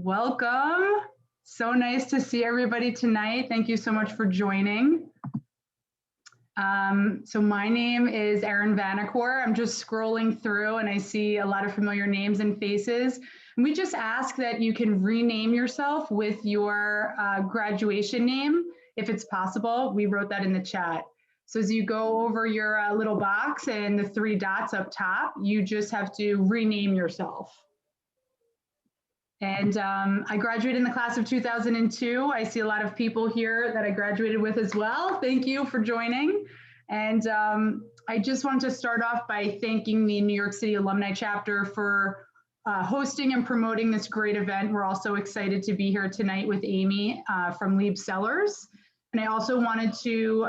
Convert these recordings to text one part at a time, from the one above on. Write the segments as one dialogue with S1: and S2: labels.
S1: Welcome. So nice to see everybody tonight. Thank you so much for joining. So my name is Erin Vanacore. I'm just scrolling through and I see a lot of familiar names and faces. And we just ask that you can rename yourself with your graduation name, if it's possible. We wrote that in the chat. So as you go over your little box and the 3 dots up top, you just have to rename yourself. And I graduated in the class of 2002. I see a lot of people here that I graduated with as well. Thank you for joining. And I just want to start off by thanking the New York City Alumni Chapter for hosting and promoting this great event. We're also excited to be here tonight with Amy from Lieb Cellars. And I also wanted to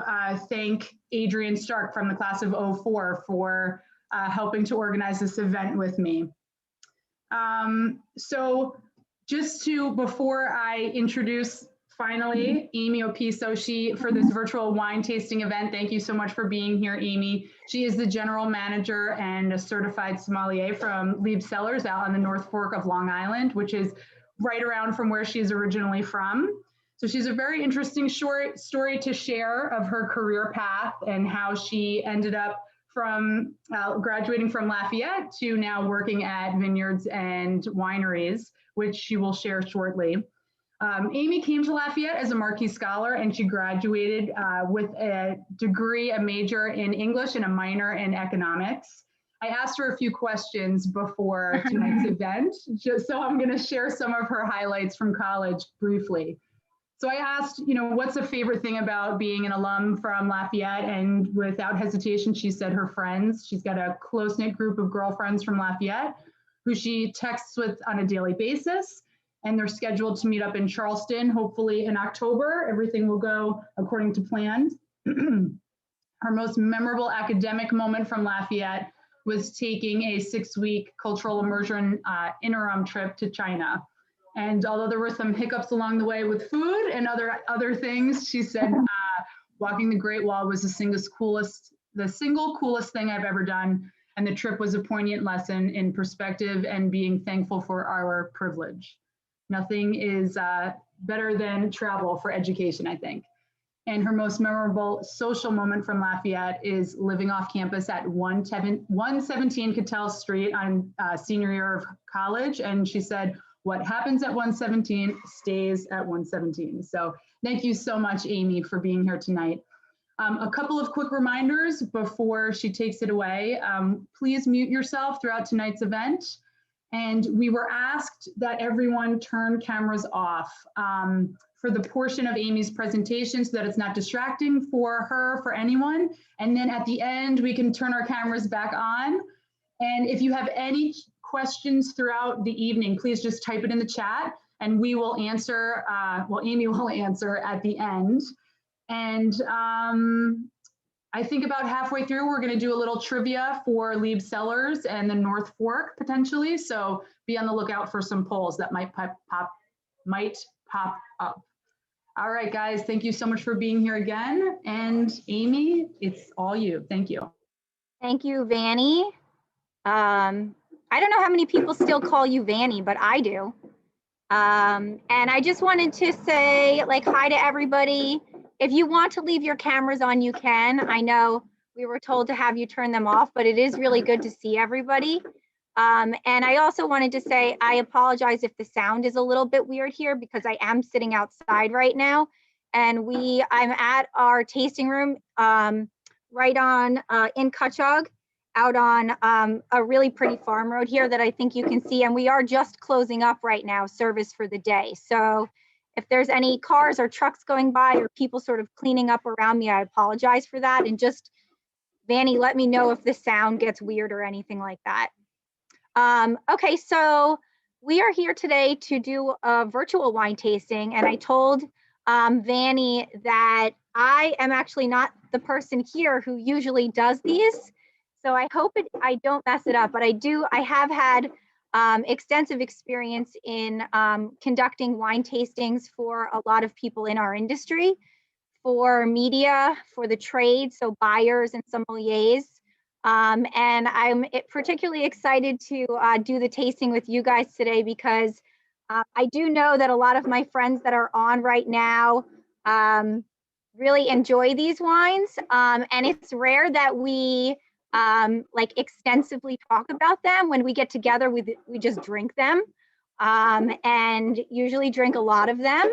S1: thank Adrian Stark from the class of 04 for helping to organize this event with me. So just before I introduce finally Amy Opisso, for this virtual wine tasting event, thank you so much for being here, Amy. She is the general manager and a certified sommelier from Lieb Cellars out on the North Fork of Long Island, which is right around from where she's originally from. So she's a very interesting short story to share of her career path and how she ended up from graduating from Lafayette to now working at vineyards and wineries, which she will share shortly. Amy came to Lafayette as a Marquis Scholar, and she graduated with a degree, a major in English and a minor in economics. I asked her a few questions before tonight's event, so I'm going to share some of her highlights from college briefly. So I asked, what's a favorite thing about being an alum from Lafayette? And without hesitation, she said her friends. She's got a close-knit group of girlfriends from Lafayette who she texts with on a daily basis. And they're scheduled to meet up in Charleston, hopefully in October. Everything will go according to plan. Her most memorable academic moment from Lafayette was taking a 6-week cultural immersion interim trip to China. And although there were some hiccups along the way with food and other things, she said walking the Great Wall was the single coolest thing I've ever done. And the trip was a poignant lesson in perspective and being thankful for our privilege. Nothing is better than travel for education, I think. And her most memorable social moment from Lafayette is living off campus at 117 Cattell Street on senior year of college. And she said, what happens at 117 stays at 117. So thank you so much, Amy, for being here tonight. A couple of quick reminders before she takes it away. Please mute yourself throughout tonight's event. And we were asked that everyone turn cameras off for the portion of Amy's presentation so that it's not distracting for her, for anyone. And then at the end, we can turn our cameras back on. And if you have any questions throughout the evening, please just type it in the chat and we will answer, Amy will answer at the end. And I think about halfway through, we're gonna do a little trivia for Lieb Cellars and the North Fork potentially. So be on the lookout for some polls that might pop up. All right, guys, thank you so much for being here again. And Amy, it's all you, thank you.
S2: Thank you, Vanny. I don't know how many people still call you Vanny, but I do. And I just wanted to say hi to everybody. If you want to leave your cameras on, you can. I know we were told to have you turn them off, but it is really good to see everybody. And I also wanted to say, I apologize if the sound is a little bit weird here because I am sitting outside right now. And I'm at our tasting room right on in Cutchogue, out on a really pretty farm road here that I think you can see. And we are just closing up right now, service for the day. So if there's any cars or trucks going by or people sort of cleaning up around me, I apologize for that. And just, Vanny, let me know if the sound gets weird or anything like that. Okay, so we are here today to do a virtual wine tasting. And I told Vanny that I am actually not the person here who usually does these. So I hope I don't mess it up, but I have had extensive experience in conducting wine tastings for a lot of people in our industry, for media, for the trade, so buyers and sommeliers. And I'm particularly excited to do the tasting with you guys today because I do know that a lot of my friends that are on right now really enjoy these wines. And it's rare that we like extensively talk about them. When we get together, we just drink them and usually drink a lot of them.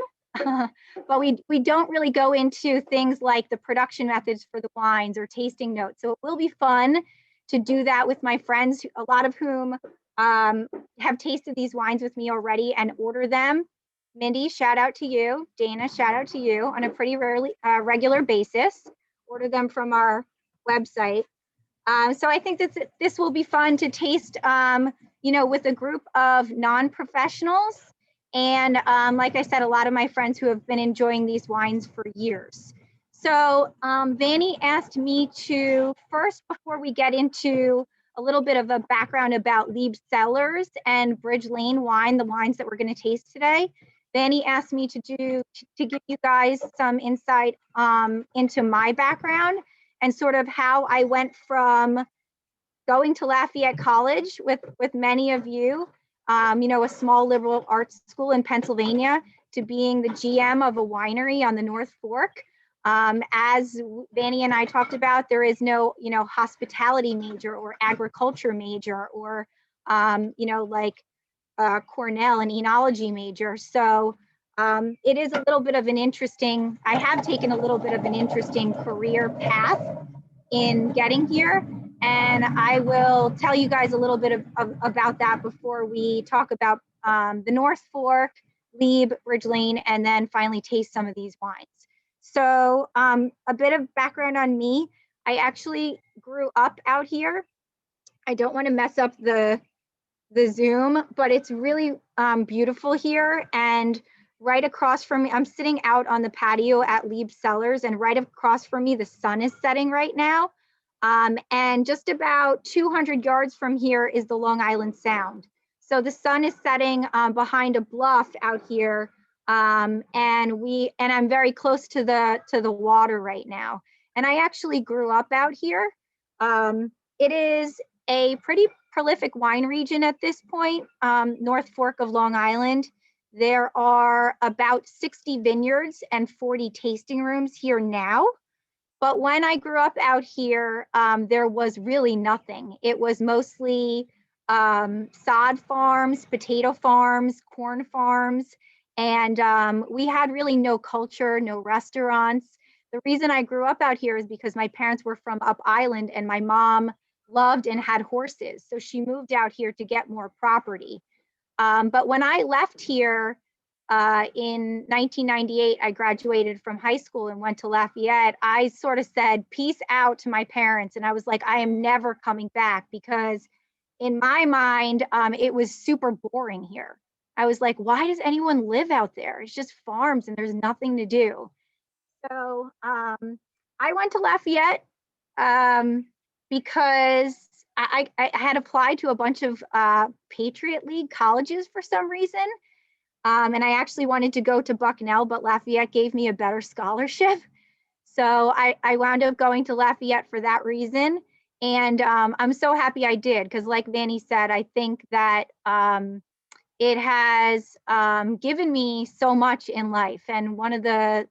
S2: But we don't really go into things like the production methods for the wines or tasting notes. So it will be fun to do that with my friends, a lot of whom have tasted these wines with me already and order them. Mindy, shout out to you. Dana, shout out to you on a pretty regular basis. Order them from our website. So I think that this will be fun to taste, with a group of non-professionals. And like I said, a lot of my friends who have been enjoying these wines for years. So Vanny asked me to first, before we get into a little bit of a background about Lieb Cellars and Bridge Lane wine, the wines that we're going to taste today, Vanny asked me to give you guys some insight into my background and sort of how I went from going to Lafayette College with many of you, a small liberal arts school in Pennsylvania, to being the GM of a winery on the North Fork. As Vanny and I talked about, there is no, hospitality major or agriculture major or, Cornell, an enology major. So it is a little bit of an interesting, I have taken a little bit of an interesting career path in getting here. And I will tell you guys a little bit about that before we talk about the North Fork, Lieb, Bridge Lane, and then finally taste some of these wines. So a bit of background on me. I actually grew up out here. I don't want to mess up the Zoom, but it's really beautiful here. And right across from me, I'm sitting out on the patio at Lieb Cellars, and right across from me, the sun is setting right now. And just about 200 yards from here is the Long Island Sound. So the sun is setting behind a bluff out here, and I'm very close to the water right now. And I actually grew up out here. It is a pretty prolific wine region at this point, North Fork of Long Island. There are about 60 vineyards and 40 tasting rooms here now. But when I grew up out here, there was really nothing. It was mostly sod farms, potato farms, corn farms, and we had really no culture, no restaurants. The reason I grew up out here is because my parents were from Up Island and my mom loved and had horses. So she moved out here to get more property. But when I left here in 1998, I graduated from high school and went to Lafayette. I sort of said, peace out to my parents. And I was like, I am never coming back, because in my mind, it was super boring here. I was like, why does anyone live out there? It's just farms and there's nothing to do. So I went to Lafayette because I had applied to a bunch of Patriot League colleges for some reason. And I actually wanted to go to Bucknell, but Lafayette gave me a better scholarship. So I wound up going to Lafayette for that reason. And I'm so happy I did, because like Vanny said, I think that it has given me so much in life. And one of the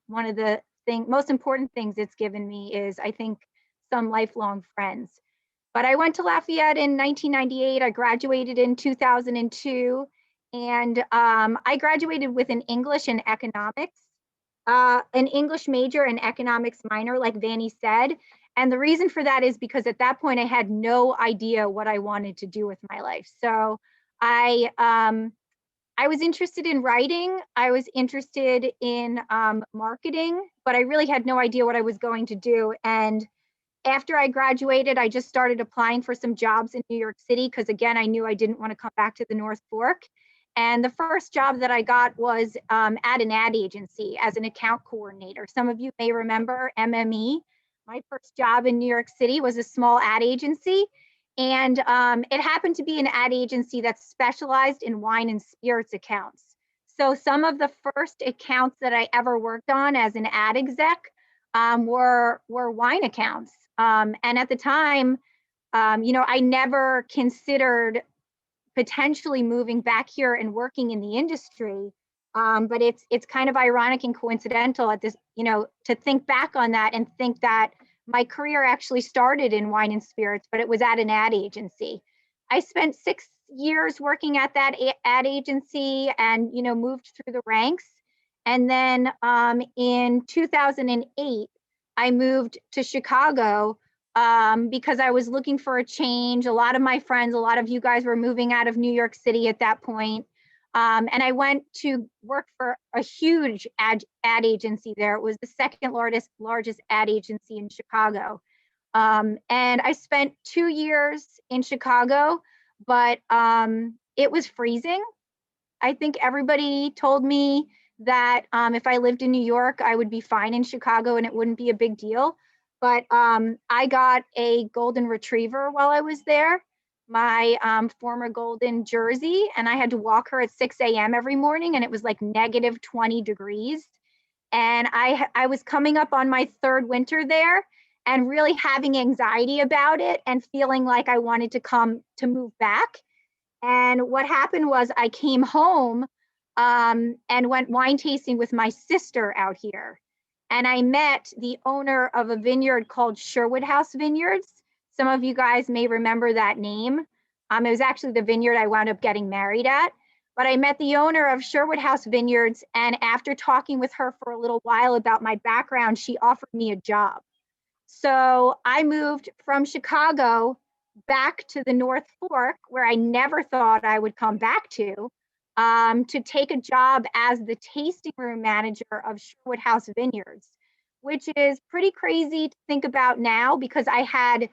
S2: most important things it's given me is, I think, some lifelong friends. But I went to Lafayette in 1998. I graduated in 2002. And I graduated with an English and economics, an English major and economics minor, like Vanny said. And the reason for that is because at that point I had no idea what I wanted to do with my life. So I was interested in writing. I was interested in marketing, but I really had no idea what I was going to do. And after I graduated, I just started applying for some jobs in New York City, because again, I knew I didn't want to come back to the North Fork. And the first job that I got was at an ad agency as an account coordinator. Some of you may remember MME. My first job in New York City was a small ad agency. And it happened to be an ad agency that specialized in wine and spirits accounts. So some of the first accounts that I ever worked on as an ad exec were wine accounts. And at the time, I never considered potentially moving back here and working in the industry. But it's kind of ironic and coincidental at this, to think back on that and think that my career actually started in wine and spirits, but it was at an ad agency. I spent 6 years working at that ad agency and, moved through the ranks. And then in 2008, I moved to Chicago because I was looking for a change. A lot of my friends, a lot of you guys were moving out of New York City at that point. And I went to work for a huge ad agency there. It was the second largest ad agency in Chicago. And I spent 2 years in Chicago, but it was freezing. I think everybody told me that if I lived in New York, I would be fine in Chicago and it wouldn't be a big deal. But I got a golden retriever while I was there, my former golden Jersey, and I had to walk her at 6 a.m. every morning, and it was like negative 20 degrees. And I was coming up on my 3rd winter there and really having anxiety about it and feeling like I wanted to move back. And what happened was I came home and went wine tasting with my sister out here. And I met the owner of a vineyard called Sherwood House Vineyards. Some of you guys may remember that name. It was actually the vineyard I wound up getting married at. But I met the owner of Sherwood House Vineyards, and after talking with her for a little while about my background, she offered me a job. So I moved from Chicago back to the North Fork, where I never thought I would come back to take a job as the tasting room manager of Sherwood House Vineyards, which is pretty crazy to think about now because I had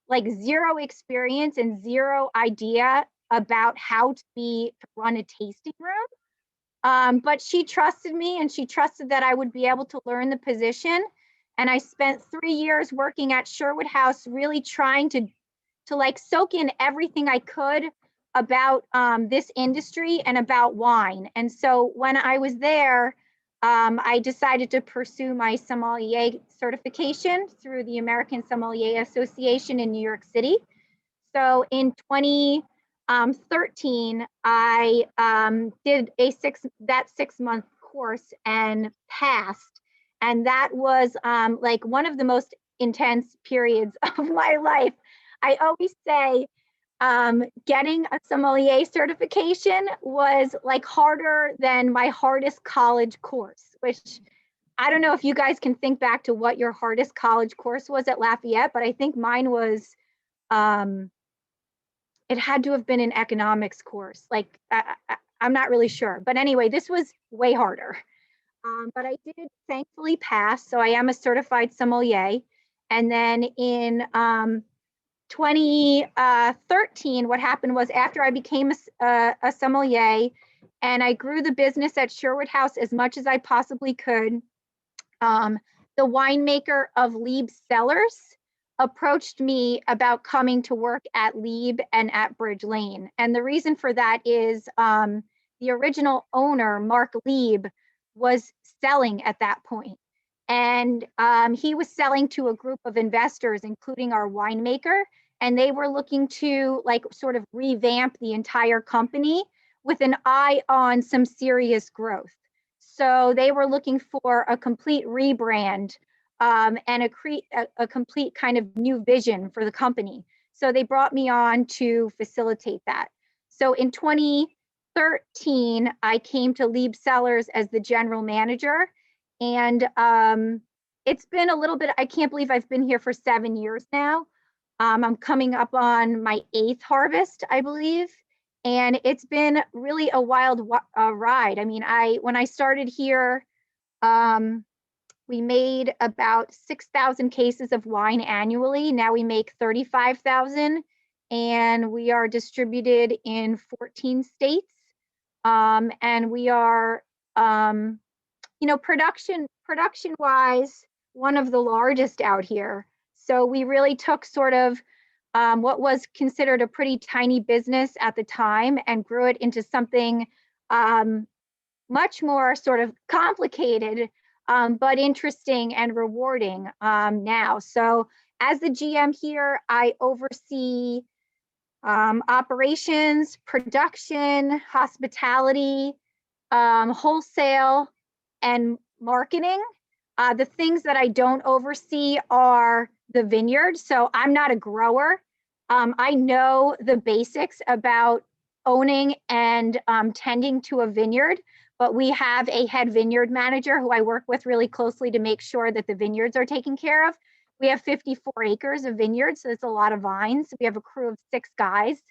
S2: like 0 experience and 0 idea about how to run a tasting room. But she trusted me and she trusted that I would be able to learn the position. And I spent 3 years working at Sherwood House, really trying to like soak in everything I could about this industry and about wine. And so when I was there, I decided to pursue my sommelier certification through the American Sommelier Association in New York City. So in 2013, I did that 6-month course and passed. And that was like one of the most intense periods of my life. I always say getting a sommelier certification was like harder than my hardest college course, which I don't know if you guys can think back to what your hardest college course was at Lafayette, but I think mine was, it had to have been an economics course. Like, I'm not really sure. But anyway, this was way harder. But I did thankfully pass. So I am a certified sommelier. And then in 2013, what happened was after I became a sommelier and I grew the business at Sherwood House as much as I possibly could, the winemaker of Lieb Cellars approached me about coming to work at Lieb and at Bridge Lane. And the reason for that is the original owner, Mark Lieb, was selling at that point. And he was selling to a group of investors, including our winemaker, and they were looking to like sort of revamp the entire company with an eye on some serious growth. So they were looking for a complete rebrand and a complete kind of new vision for the company. So they brought me on to facilitate that. So in 2013, I came to Lieb Cellars as the general manager. And it's been a little bit, I can't believe I've been here for 7 years now. I'm coming up on my 8th harvest, I believe. And it's been really a wild ride. I mean, when I started here, we made about 6,000 cases of wine annually. Now we make 35,000, and we are distributed in 14 states. And we are, production-wise, one of the largest out here. So we really took sort of what was considered a pretty tiny business at the time and grew it into something much more sort of complicated, but interesting and rewarding now. So as the GM here, I oversee operations, production, hospitality, wholesale, and marketing. The things that I don't oversee are the vineyard. So I'm not a grower. I know the basics about owning and tending to a vineyard, but we have a head vineyard manager who I work with really closely to make sure that the vineyards are taken care of. We have 54 acres of vineyards, so it's a lot of vines. We have a crew of 6 guys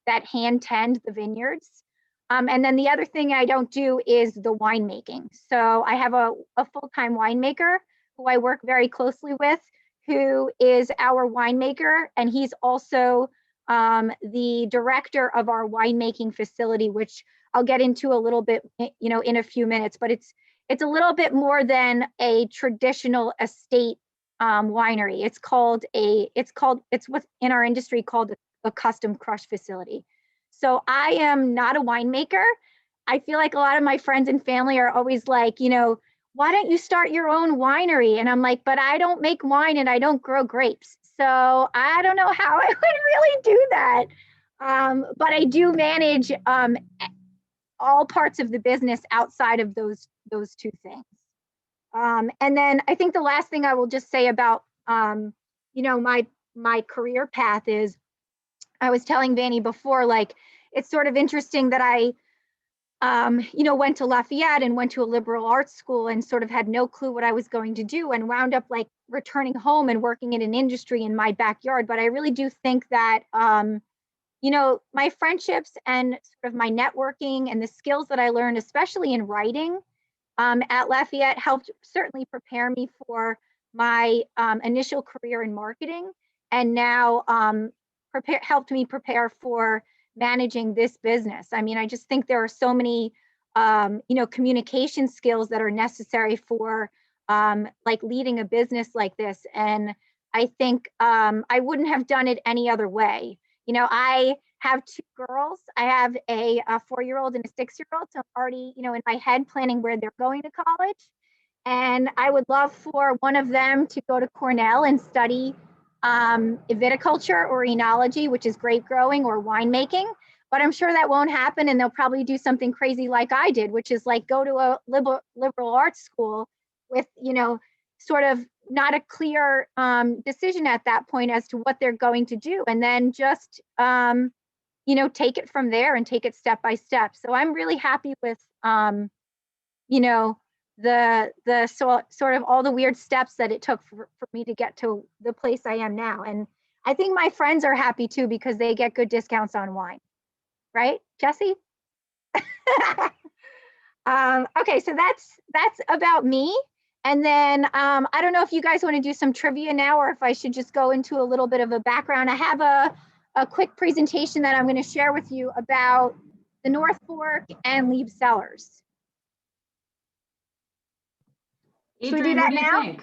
S2: that hand tend the vineyards. And then the other thing I don't do is the winemaking. So I have a full-time winemaker who I work very closely with, who is our winemaker, and he's also the director of our winemaking facility, which I'll get into a little bit, in a few minutes. But it's a little bit more than a traditional estate winery. It's what's in our industry called a custom crush facility. So I am not a winemaker. I feel like a lot of my friends and family are always like, why don't you start your own winery? And I'm like, but I don't make wine and I don't grow grapes. So I don't know how I would really do that. But I do manage all parts of the business outside of those 2 things. And then I think the last thing I will just say about, my career path is, I was telling Vanny before, like, it's sort of interesting that I, went to Lafayette and went to a liberal arts school and sort of had no clue what I was going to do, and wound up like returning home and working in an industry in my backyard. But I really do think that, my friendships and sort of my networking and the skills that I learned, especially in writing, at Lafayette, helped certainly prepare me for my initial career in marketing, and now helped me prepare for managing this business. I mean, I just think there are so many, communication skills that are necessary for like leading a business like this. And I think I wouldn't have done it any other way. I have 2 girls. I have a 4-year-old and a 6-year-old. So I'm already, in my head planning where they're going to college. And I would love for one of them to go to Cornell and study viticulture or enology, which is grape growing or winemaking. But I'm sure that won't happen, and they'll probably do something crazy like I did, which is like go to a liberal arts school with, sort of not a clear decision at that point as to what they're going to do, and then just, take it from there and take it step by step. So I'm really happy with, the sort of all the weird steps that it took for me to get to the place I am now. And I think my friends are happy too, because they get good discounts on wine. Right, Jesse? Okay, so that's about me. And then I don't know if you guys want to do some trivia now, or if I should just go into a little bit of a background. I have a quick presentation that I'm going to share with you about the North Fork and Lieb Cellars. Should we do that now?
S3: Yeah,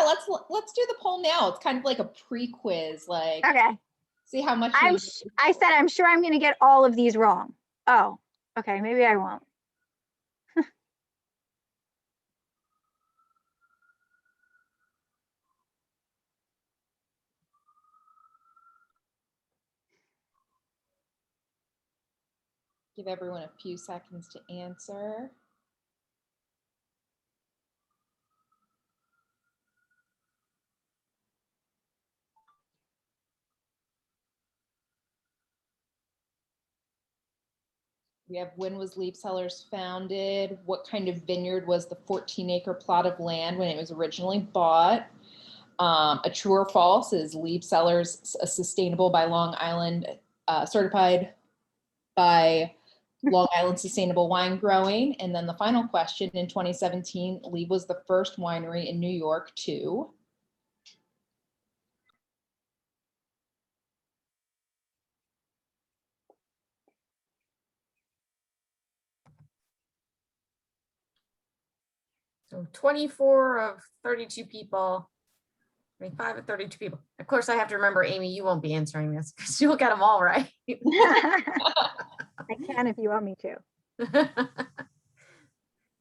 S3: let's do the poll now. It's kind of like a pre-quiz, like,
S2: okay.
S3: See how much.
S2: I said I'm sure I'm going to get all of these wrong. Oh, okay, maybe I won't.
S3: Give everyone a few seconds to answer. We have, when was Lieb Cellars founded? What kind of vineyard was the 14-acre plot of land when it was originally bought? A true or false is Lieb Cellars sustainable by Long Island, certified by Long Island Sustainable Wine Growing. And then the final question, in 2017, Lieb was the first winery in New York to.
S4: So 24 of 32 people, 25 of 32 people. Of course, I have to remember, Amy, you won't be answering this because you'll get them all right.
S2: I can if you want me to.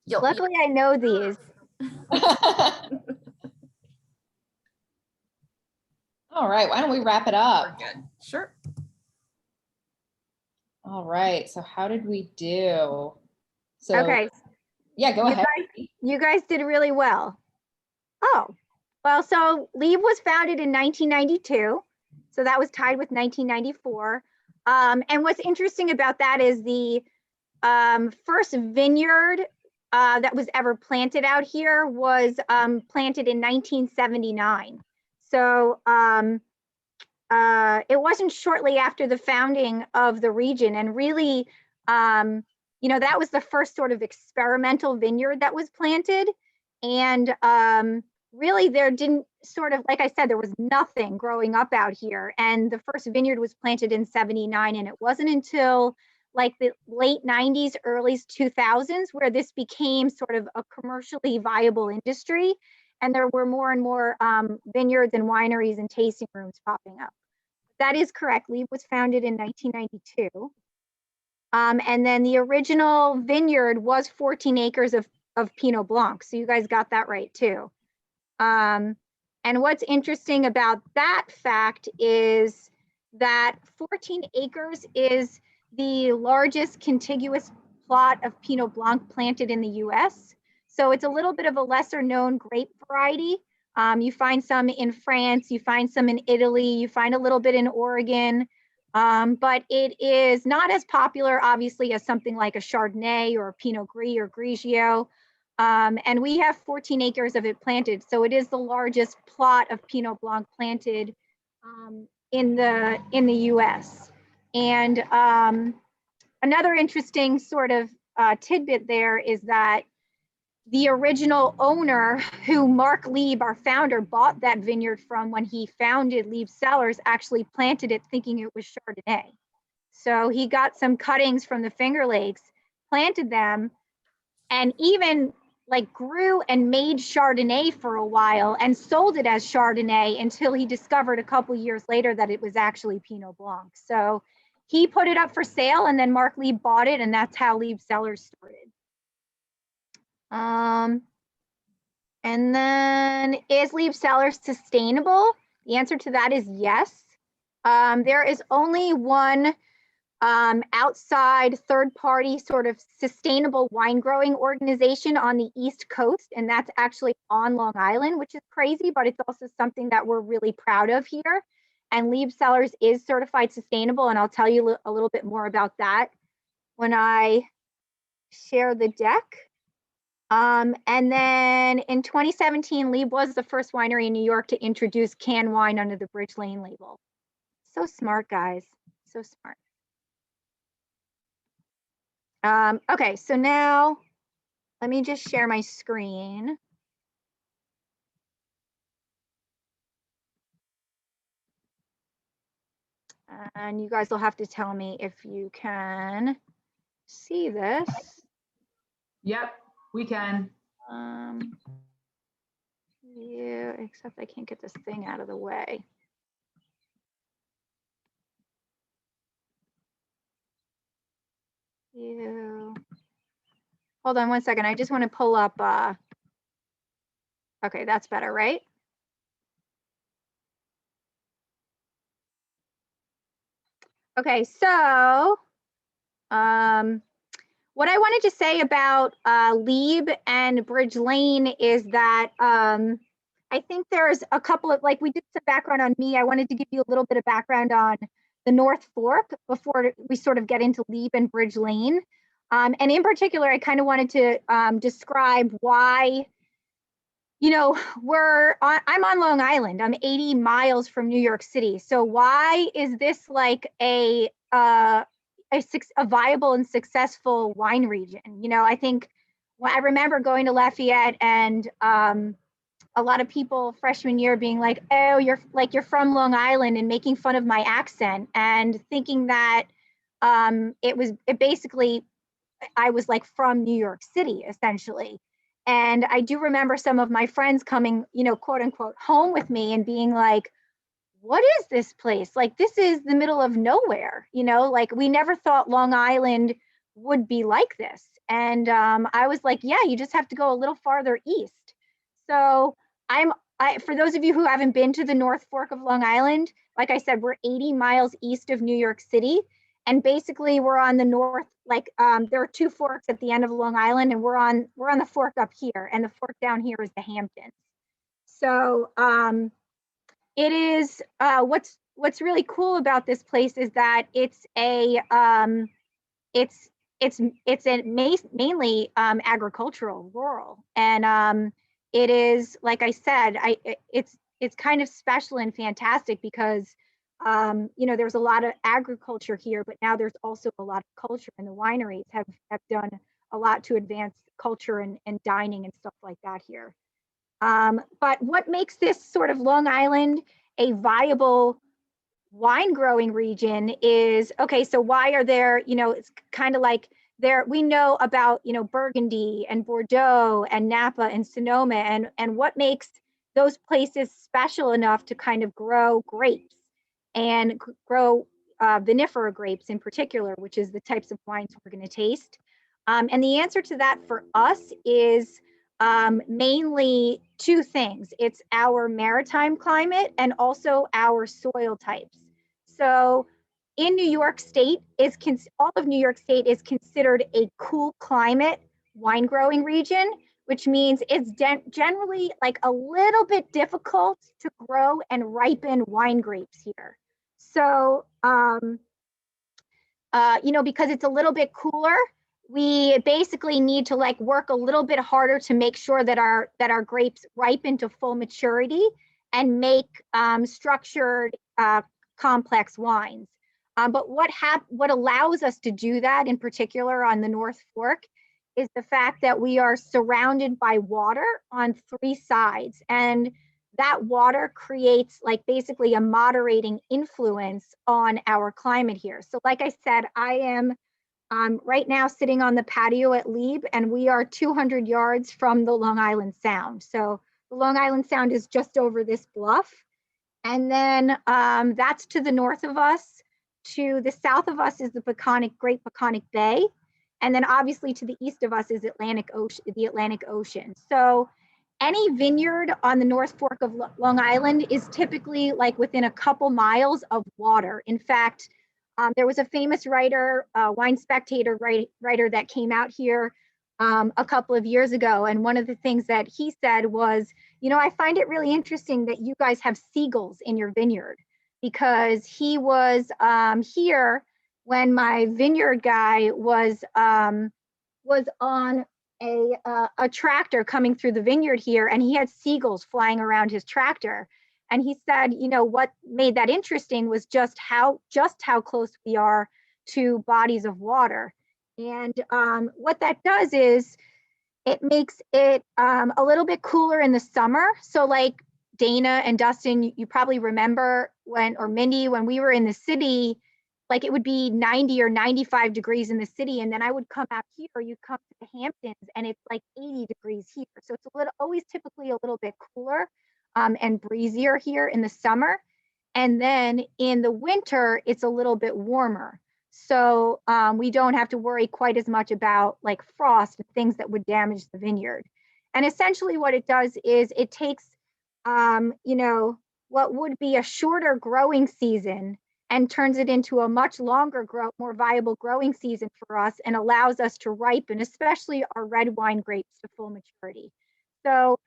S2: Luckily, I know these.
S3: All right, why don't we wrap it up?
S4: Good. Sure.
S3: All right. So how did we do? So
S2: Okay,
S3: yeah, go
S2: you
S3: ahead.
S2: you guys did really well. Oh, well, so Lieb was founded in 1992. So that was tied with 1994. And what's interesting about that is the first vineyard that was ever planted out here was planted in 1979. So it wasn't shortly after the founding of the region. And really, that was the first sort of experimental vineyard that was planted. And really, there didn't sort of, like I said, there was nothing growing up out here. And the first vineyard was planted in 79. And it wasn't until like the late 90s, early 2000s, where this became sort of a commercially viable industry. And there were more and more vineyards and wineries and tasting rooms popping up. That is correct. Lieb was founded in 1992. And then the original vineyard was 14 acres of Pinot Blanc. So you guys got that right too. And what's interesting about that fact is that 14 acres is the largest contiguous plot of Pinot Blanc planted in the US. So it's a little bit of a lesser known grape variety. You find some in France, you find some in Italy, you find a little bit in Oregon, but it is not as popular, obviously, as something like a Chardonnay or a Pinot Gris or Grigio. And we have 14 acres of it planted. So it is the largest plot of Pinot Blanc planted in the US. And another interesting sort of tidbit there is that the original owner, who Mark Lieb, our founder, bought that vineyard from when he founded Lieb Cellars, actually planted it thinking it was Chardonnay. So he got some cuttings from the Finger Lakes, planted them, and even like grew and made Chardonnay for a while and sold it as Chardonnay until he discovered a couple years later that it was actually Pinot Blanc. So he put it up for sale and then Mark Lieb bought it, and that's how Lieb Cellars started. And then, is Lieb Cellars sustainable? The answer to that is yes. There is only one outside third-party sort of sustainable wine growing organization on the East Coast, and that's actually on Long Island, which is crazy, but it's also something that we're really proud of here. And Lieb Cellars is certified sustainable, and I'll tell you a little bit more about that when I share the deck. And then in 2017, Lieb was the first winery in New York to introduce canned wine under the Bridge Lane label. So smart, guys, so smart. Okay, so now let me just share my screen. And you guys will have to tell me if you can see this.
S1: Yep, we can.
S2: Yeah, except I can't get this thing out of the way. Yeah. Hold on one second. I just want to pull up. Okay, that's better, right? Okay, so what I wanted to say about Lieb and Bridge Lane is that I think there's a couple of, like, we did some background on me. I wanted to give you a little bit of background on the North Fork before we sort of get into Lieb and Bridge Lane. And in particular, I kind of wanted to describe why, I'm on Long Island. I'm 80 miles from New York City. So why is this like a viable and successful wine region? I think I remember going to Lafayette and a lot of people freshman year being like, oh, you're from Long Island, and making fun of my accent and thinking that I was like from New York City essentially. And I do remember some of my friends coming, quote unquote, home with me and being like, what is this place? Like, this is the middle of nowhere, like we never thought Long Island would be like this. And I was like, yeah, you just have to go a little farther east. So for those of you who haven't been to the North Fork of Long Island, like I said, we're 80 miles east of New York City. And basically we're on the north, like there are two forks at the end of Long Island, and we're on the fork up here, and the fork down here is the Hamptons. So it is what's really cool about this place is that it's a mainly agricultural, rural, and it is, like I said, it's kind of special and fantastic because you know, there's a lot of agriculture here, but now there's also a lot of culture, and the wineries have done a lot to advance culture and dining and stuff like that here. But what makes this sort of Long Island a viable wine growing region is, okay, so why are there, you know, it's kind of like there, we know about, you know, Burgundy and Bordeaux and Napa and Sonoma, and what makes those places special enough to kind of grow grapes and grow vinifera grapes in particular, which is the types of wines we're going to taste. And the answer to that for us is mainly two things. It's our maritime climate and also our soil types. So in New York State, all of New York State is considered a cool climate wine growing region, which means it's generally like a little bit difficult to grow and ripen wine grapes here. So, you know, because it's a little bit cooler, we basically need to like work a little bit harder to make sure that our grapes ripen to full maturity and make structured, complex wines. But what allows us to do that, in particular on the North Fork, is the fact that we are surrounded by water on three sides, and that water creates like basically a moderating influence on our climate here. So like I said, I am right now sitting on the patio at Lieb, and we are 200 yards from the Long Island Sound. So the Long Island Sound is just over this bluff. And then that's to the north of us. To the south of us is the Great Peconic Bay. And then obviously to the east of us is the Atlantic Ocean. So any vineyard on the North Fork of Long Island is typically like within a couple miles of water. In fact, there was a famous writer, Wine Spectator writer that came out here a couple of years ago. And one of the things that he said was, you know, I find it really interesting that you guys have seagulls in your vineyard, because he was here when my vineyard guy was on a tractor coming through the vineyard here, and he had seagulls flying around his tractor. And he said, you know, what made that interesting was just how close we are to bodies of water. And what that does is it makes it a little bit cooler in the summer. So like Dana and Dustin, you probably remember or Mindy, when we were in the city, like it would be 90 or 95 degrees in the city. And then I would come out here, or you come to the Hamptons, and it's like 80 degrees here. So it's always typically a little bit cooler and breezier here in the summer. And then in the winter, it's a little bit warmer. So we don't have to worry quite as much about like frost and things that would damage the vineyard. And essentially what it does is it takes, you know, what would be a shorter growing season and turns it into a much longer, more viable growing season for us, and allows us to ripen, especially our red wine grapes, to full maturity. So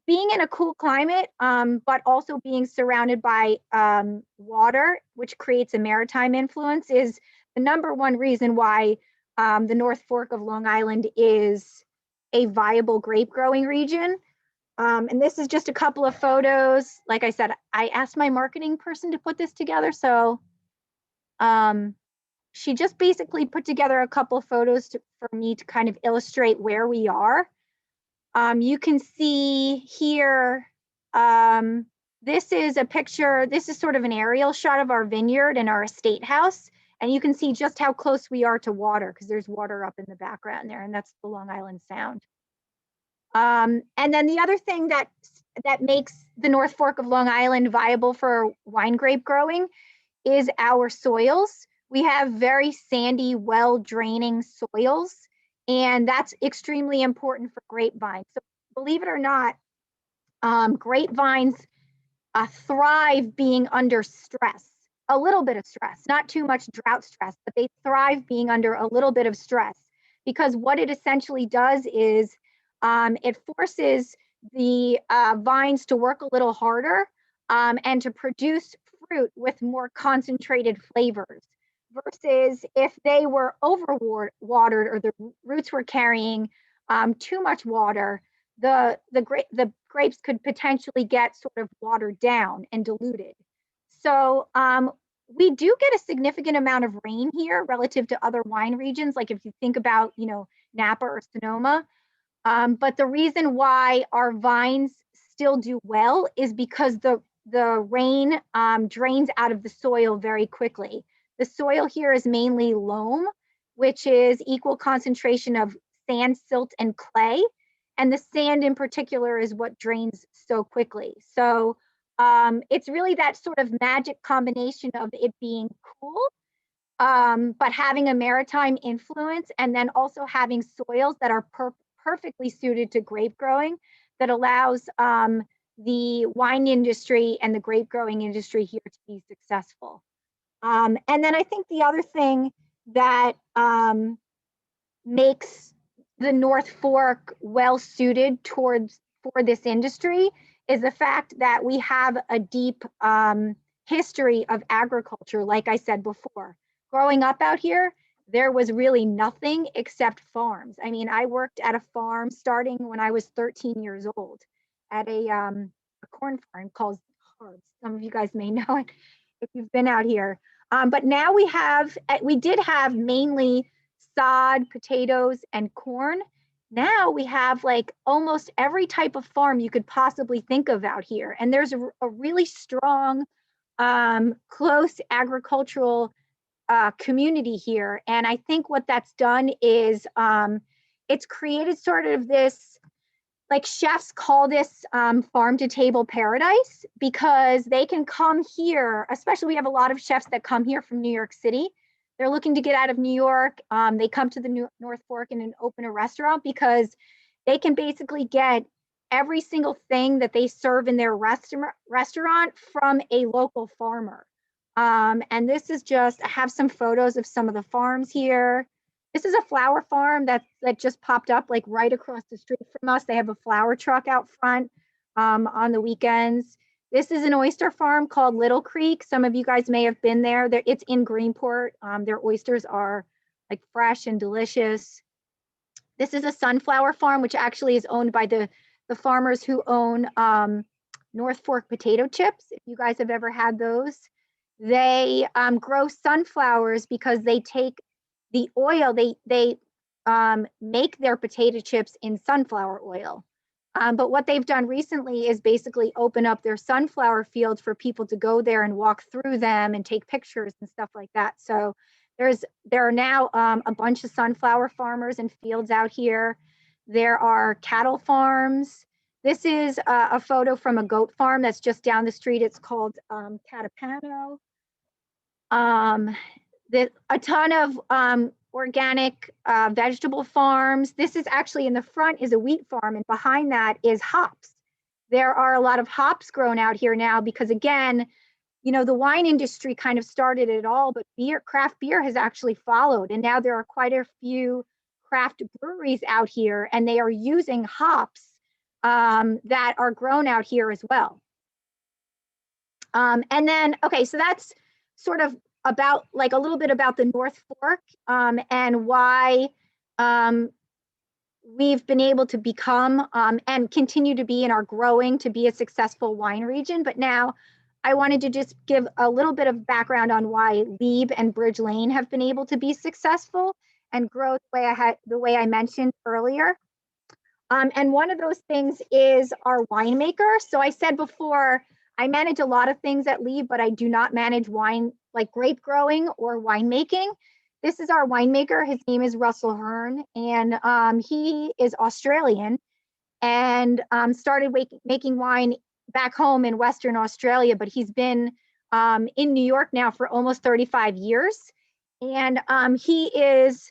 S2: being in a cool climate, but also being surrounded by water, which creates a maritime influence, is the number one reason why the North Fork of Long Island is a viable grape growing region. And this is just a couple of photos. Like I said, I asked my marketing person to put this together. So she just basically put together a couple of photos for me to kind of illustrate where we are. You can see here, this is a picture, this is sort of an aerial shot of our vineyard and our estate house. And you can see just how close we are to water, because there's water up in the background there, and that's the Long Island Sound. And then the other thing that makes the North Fork of Long Island viable for wine grape growing is our soils. We have very sandy, well-draining soils, and that's extremely important for grapevines. So believe it or not, grapevines thrive being under stress. a little bit of stress, not too much drought stress, but they thrive being under a little bit of stress, because what it essentially does is it forces the vines to work a little harder and to produce fruit with more concentrated flavors, versus if they were overwatered or the roots were carrying too much water, the grapes could potentially get sort of watered down and diluted. So we do get a significant amount of rain here relative to other wine regions, like if you think about, you know, Napa or Sonoma. But the reason why our vines still do well is because the rain drains out of the soil very quickly. The soil here is mainly loam, which is equal concentration of sand, silt, and clay. And the sand in particular is what drains so quickly. So it's really that sort of magic combination of it being cool, but having a maritime influence, and then also having soils that are perfectly suited to grape growing, that allows the wine industry and the grape growing industry here to be successful. And then I think the other thing that makes the North Fork well suited for this industry is the fact that we have a deep history of agriculture. Like I said before, growing up out here, there was really nothing except farms. I mean, I worked at a farm starting when I was 13 years old at a corn farm called Hards. Some of you guys may know it if you've been out here. But now we did have mainly sod, potatoes, and corn. Now we have like almost every type of farm you could possibly think of out here. And there's a really strong, close agricultural community here. And I think what that's done is it's created sort of this, like chefs call this farm to table paradise, because they can come here, especially we have a lot of chefs that come here from New York City. They're looking to get out of New York. They come to the North Fork and open a restaurant because they can basically get every single thing that they serve in their restaurant from a local farmer. And this is just, I have some photos of some of the farms here. This is a flower farm that just popped up like right across the street from us. They have a flower truck out front on the weekends. This is an oyster farm called Little Creek. Some of you guys may have been there. It's in Greenport. Their oysters are like fresh and delicious. This is a sunflower farm, which actually is owned by the farmers who own North Fork potato chips. If you guys have ever had those, they grow sunflowers because they take the oil, they make their potato chips in sunflower oil. But what they've done recently is basically open up their sunflower fields for people to go there and walk through them and take pictures and stuff like that. So there are now a bunch of sunflower farmers and fields out here. There are cattle farms. This is a photo from a goat farm that's just down the street. It's called Catapano. A ton of organic vegetable farms. This is actually, in the front is a wheat farm, and behind that is hops. There are a lot of hops grown out here now because, again, you know, the wine industry kind of started it all, but craft beer has actually followed. And now there are quite a few craft breweries out here, and they are using hops that are grown out here as well. And then, okay, so that's sort of about like a little bit about the North Fork and why we've been able to become and continue to be and are growing to be a successful wine region. But now I wanted to just give a little bit of background on why Lieb and Bridge Lane have been able to be successful and grow the way I mentioned earlier. And one of those things is our winemaker. So I said before, I manage a lot of things at Lieb, but I do not manage wine, like grape growing or winemaking. This is our winemaker. His name is Russell Hearn, and he is Australian and started making wine back home in Western Australia, but he's been in New York now for almost 35 years. And he is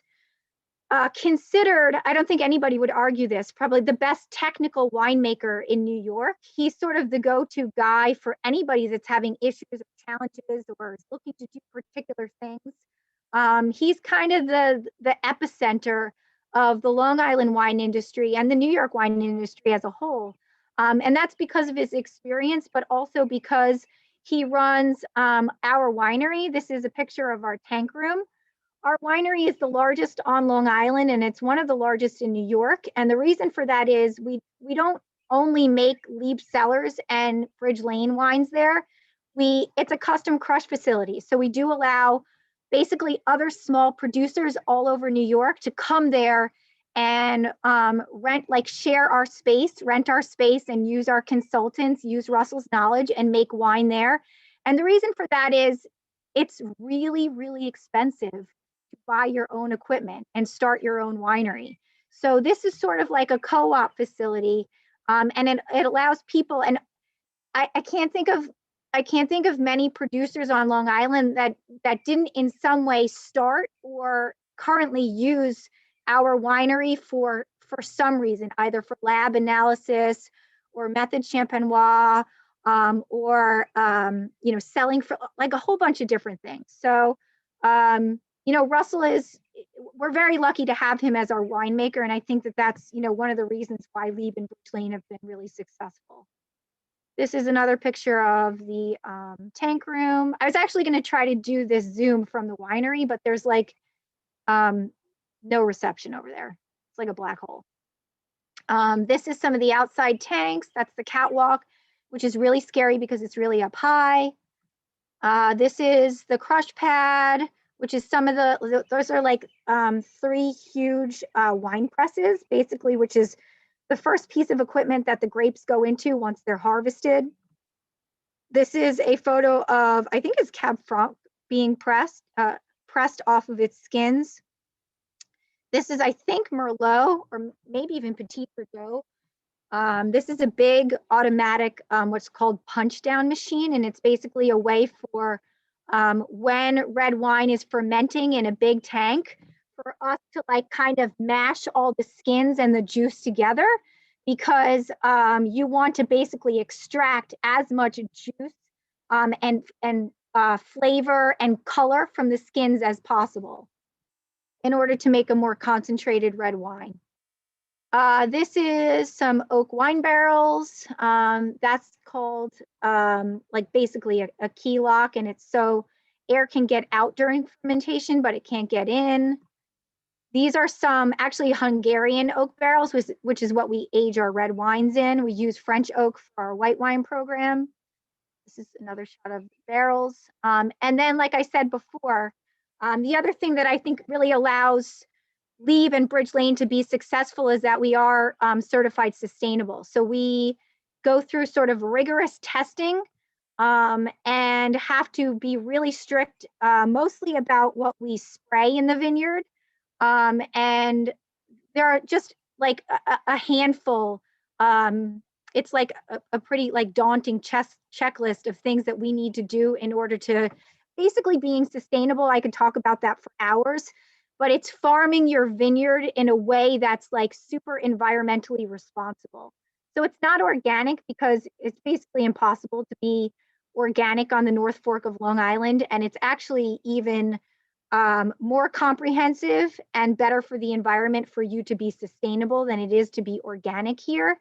S2: considered, I don't think anybody would argue this, probably the best technical winemaker in New York. He's sort of the go-to guy for anybody that's having issues or challenges or is looking to do particular things. He's kind of the epicenter of the Long Island wine industry and the New York wine industry as a whole. And that's because of his experience, but also because he runs our winery. This is a picture of our tank room. Our winery is the largest on Long Island, and it's one of the largest in New York. And the reason for that is we don't only make Lieb Cellars and Bridge Lane wines there. It's a custom crush facility. So we do allow basically other small producers all over New York to come there and share our space, rent our space, and use our consultants, use Russell's knowledge and make wine there. And the reason for that is it's really, really expensive to buy your own equipment and start your own winery. So this is sort of like a co-op facility, and it allows people, and I can't think of many producers on Long Island that didn't in some way start or currently use our winery for some reason, either for lab analysis or method champenois, or selling for like a whole bunch of different things. So Russell we're very lucky to have him as our winemaker, and I think that's one of the reasons why Lieb and Bridge Lane have been really successful. This is another picture of the tank room. I was actually going to try to do this Zoom from the winery, but there's like no reception over there. It's like a black hole. This is some of the outside tanks. That's the catwalk, which is really scary because it's really up high. This is the crush pad, which is those are like 3 huge wine presses, basically, which is the first piece of equipment that the grapes go into once they're harvested. This is a photo of, I think it's Cab Franc being pressed off of its skins. This is, I think, Merlot, or maybe even Petit Verdot. This is a big automatic, what's called punch down machine. And it's basically a way for when red wine is fermenting in a big tank, for us to like kind of mash all the skins and the juice together, because you want to basically extract as much juice and flavor and color from the skins as possible in order to make a more concentrated red wine. This is some oak wine barrels. That's called like basically a key lock, and it's so air can get out during fermentation, but it can't get in. These are some actually Hungarian oak barrels, which is what we age our red wines in. We use French oak for our white wine program. This is another shot of barrels. And then, like I said before, the other thing that I think really allows Lieb and Bridge Lane to be successful is that we are certified sustainable. So we go through sort of rigorous testing and have to be really strict, mostly about what we spray in the vineyard. And there are just like a handful. It's like a pretty like daunting checklist of things that we need to do in order to basically being sustainable. I could talk about that for hours, but it's farming your vineyard in a way that's like super environmentally responsible. So it's not organic because it's basically impossible to be organic on the North Fork of Long Island. And it's actually even more comprehensive and better for the environment for you to be sustainable than it is to be organic here.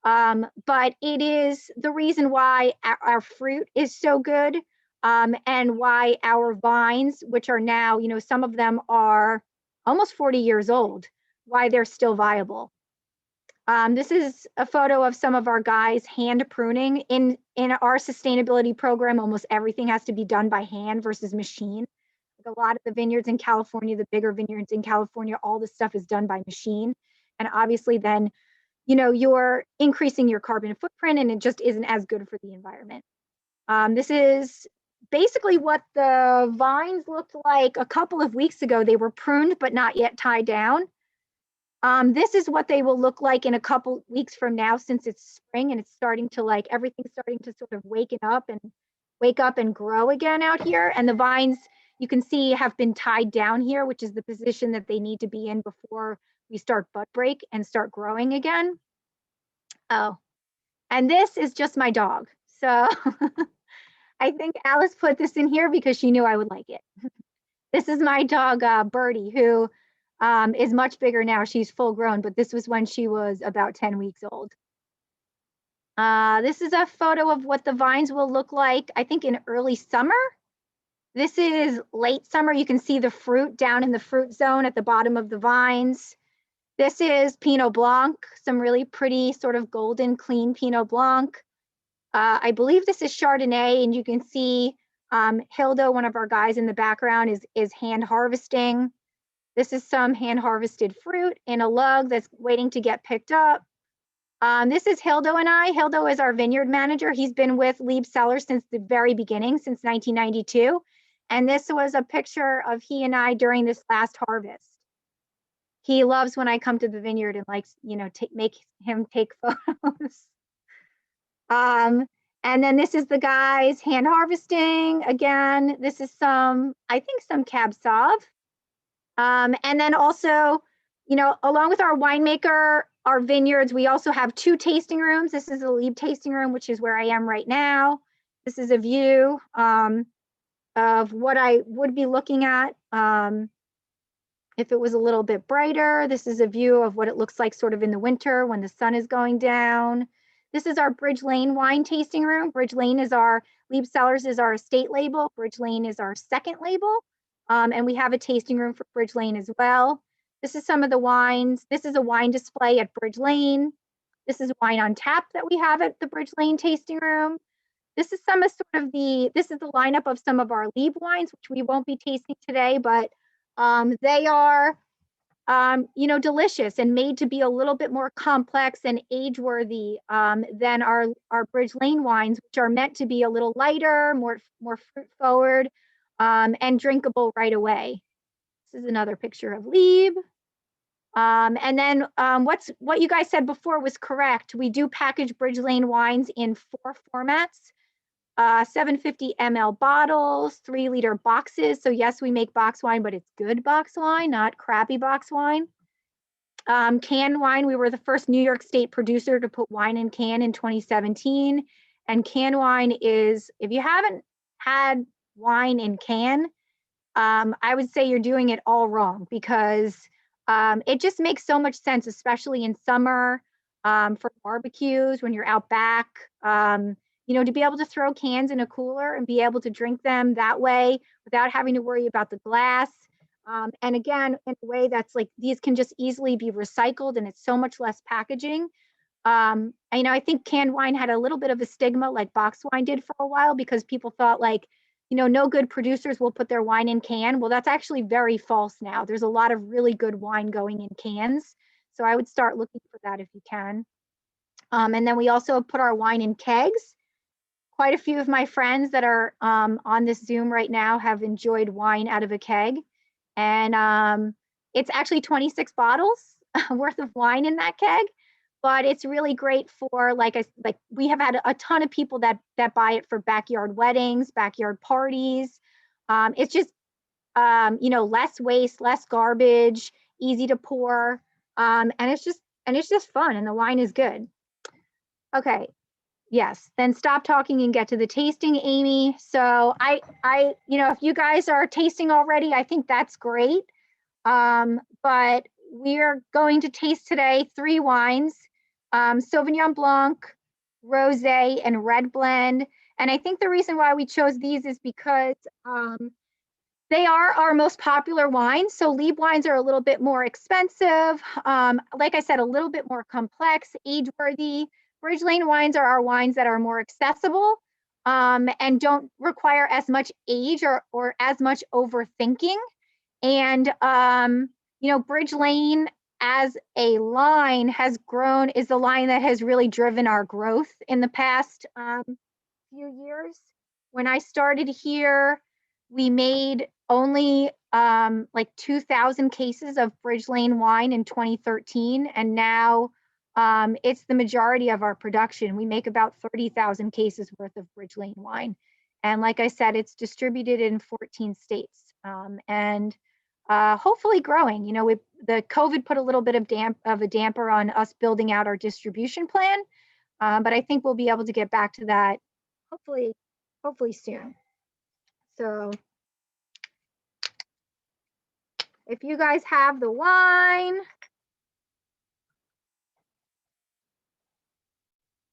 S2: But it is the reason why our fruit is so good, and why our vines, which are now, some of them are almost 40 years old, why they're still viable. This is a photo of some of our guys hand pruning. In our sustainability program, almost everything has to be done by hand versus machine. Like a lot of the vineyards in California, the bigger vineyards in California, all this stuff is done by machine. And obviously then, you're increasing your carbon footprint and it just isn't as good for the environment. This is basically what the vines looked like a couple of weeks ago. They were pruned, but not yet tied down. This is what they will look like in a couple weeks from now, since it's spring and it's starting to everything's starting to sort of wake up and grow again out here. And the vines, you can see have been tied down here, which is the position that they need to be in before we start bud break and start growing again. Oh, and this is just my dog. So I think Alice put this in here because she knew I would like it. This is my dog, Birdie, who is much bigger now. She's full grown, but this was when she was about 10 weeks old. This is a photo of what the vines will look like, I think in early summer. This is late summer. You can see the fruit down in the fruit zone at the bottom of the vines. This is Pinot Blanc, some really pretty sort of golden, clean Pinot Blanc. I believe this is Chardonnay, and you can see Hilda, one of our guys in the background, is hand harvesting. This is some hand harvested fruit in a lug that's waiting to get picked up. This is Hildo and I. Hildo is our vineyard manager. He's been with Lieb Cellars since the very beginning, since 1992. And this was a picture of he and I during this last harvest. He loves when I come to the vineyard and likes, you know, make him take photos. And then this is the guys hand harvesting. Again, this is some, I think some Cab Sauv. And then also, you know, along with our winemaker, our vineyards, we also have 2 tasting rooms. This is a Lieb tasting room, which is where I am right now. This is a view of what I would be looking at if it was a little bit brighter. This is a view of what it looks like sort of in the winter when the sun is going down. This is our Bridge Lane wine tasting room. Bridge Lane is our, Lieb Cellars is our estate label. Bridge Lane is our second label. And we have a tasting room for Bridge Lane as well. This is some of the wines. This is a wine display at Bridge Lane. This is wine on tap that we have at the Bridge Lane tasting room. This is some of sort of this is the lineup of some of our Lieb wines, which we won't be tasting today, but they are, you know, delicious and made to be a little bit more complex and age-worthy than our Bridge Lane wines, which are meant to be a little lighter, more fruit-forward, and drinkable right away. This is another picture of Lieb. And then what you guys said before was correct. We do package Bridge Lane wines in 4 formats. 750 ml bottles, 3-liter boxes. So yes, we make box wine, but it's good box wine, not crappy box wine. Canned wine, we were the first New York State producer to put wine in can in 2017. And canned wine is, if you haven't had wine in can, I would say you're doing it all wrong, because it just makes so much sense, especially in summer for barbecues when you're out back. You know, to be able to throw cans in a cooler and be able to drink them that way without having to worry about the glass. And again, in a way that's like, these can just easily be recycled and it's so much less packaging. And, you know, I think canned wine had a little bit of a stigma like box wine did for a while, because people thought like, you know, no good producers will put their wine in can. Well, that's actually very false now. There's a lot of really good wine going in cans. So I would start looking for that if you can. And then we also put our wine in kegs. Quite a few of my friends that are on this Zoom right now have enjoyed wine out of a keg. And it's actually 26 bottles worth of wine in that keg. But it's really great for, like we have had a ton of people that buy it for backyard weddings, backyard parties. It's just, you know, less waste, less garbage, easy to pour. And it's just fun, and the wine is good. Okay. Yes, then stop talking and get to the tasting, Amy. So I, you know, if you guys are tasting already, I think that's great. But we're going to taste today 3 wines, Sauvignon Blanc, Rosé, and Red Blend. And I think the reason why we chose these is because they are our most popular wines. So Lieb wines are a little bit more expensive. Like I said, a little bit more complex, age-worthy. Bridge Lane wines are our wines that are more accessible and don't require as much age or as much overthinking. And, you know, Bridge Lane as a line has grown, is the line that has really driven our growth in the past few years. When I started here, we made only like 2,000 cases of Bridge Lane wine in 2013. And now it's the majority of our production. We make about 30,000 cases worth of Bridge Lane wine. And like I said, it's distributed in 14 states. and hopefully growing. You know, the COVID put a little bit of a damper on us building out our distribution plan, but I think we'll be able to get back to that hopefully soon. So if you guys have the wine,